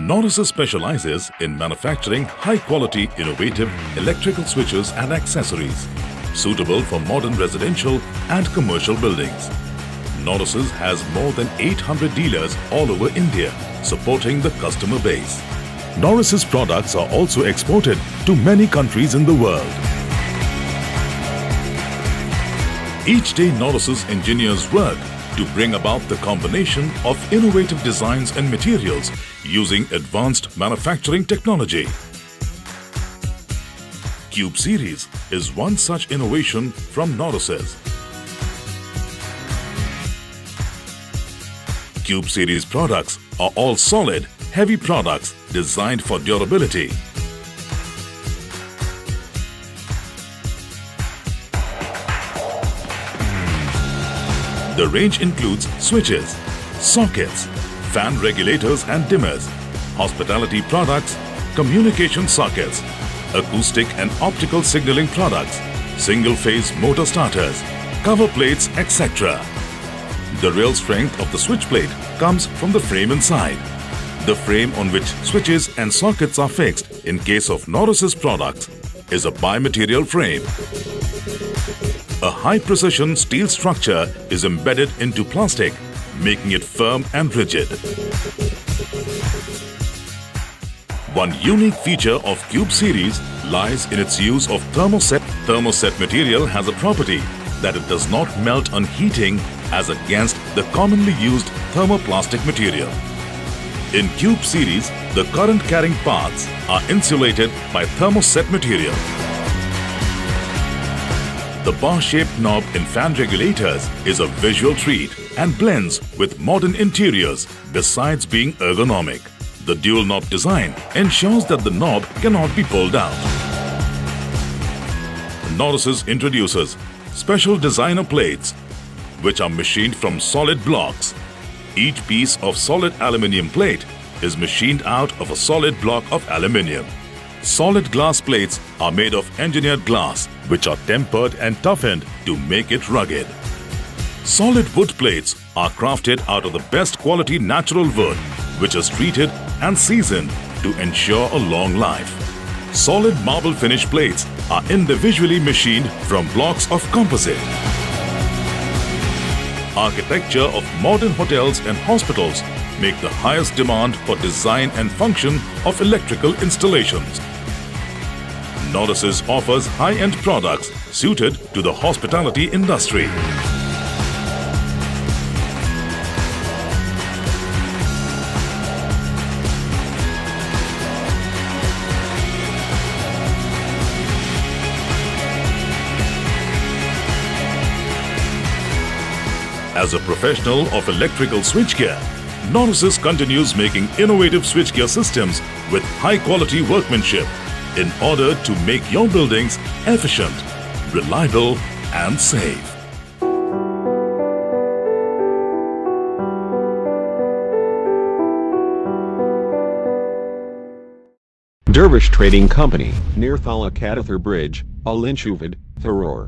Norris specializes in manufacturing high-quality, innovative electrical switches and accessories suitable for modern residential and commercial buildings. Norris has more than 800 dealers all over India, supporting the customer base. Norris's products are also exported to many countries in the world. Each day, Norris's engineers work to bring about the combination of innovative designs and materials using advanced manufacturing technology. Cube Series is one such innovation from Norris's. Cube Series products are all solid, heavy products designed for durability. The range includes switches, sockets, fan regulators and dimmers, hospitality products, communication sockets, acoustic and optical signaling products, single-phase motor starters, cover plates, etc. The real strength of the switch plate comes from the frame inside. The frame on which switches and sockets are fixed in case of Norris's products is a bimaterial frame. A high-precision steel structure is embedded into plastic, making it firm and rigid. One unique feature of Cube Series lies in its use of thermoset. Thermoset material has a property that it does not melt on heating as against the commonly used thermoplastic material. In Cube Series, the current-carrying parts are insulated by thermoset material. The bar-shaped knob in fan regulators is a visual treat and blends with modern interiors besides being ergonomic. The dual knob design ensures that the knob cannot be pulled out. Norris's introduces special designer plates which are machined from solid blocks. Each piece of solid aluminium plate is machined out of a solid block of aluminium. Solid glass plates are made of engineered glass which are tempered and toughened to make it rugged. Solid wood plates are crafted out of the best quality natural wood which is treated and seasoned to ensure a long life. Solid marble finish plates are individually machined from blocks of composite. Architecture of modern hotels and hospitals make the highest demand for design and function of electrical installations. Norris's offers high-end products suited to the hospitality industry. As a professional of electrical switchgear, Norris's continues making innovative switchgear systems with high-quality workmanship in order to make your buildings efficient, reliable and safe. Dervish Trading Company, near Thalakadathur Bridge, Alinchuvud, Tharor.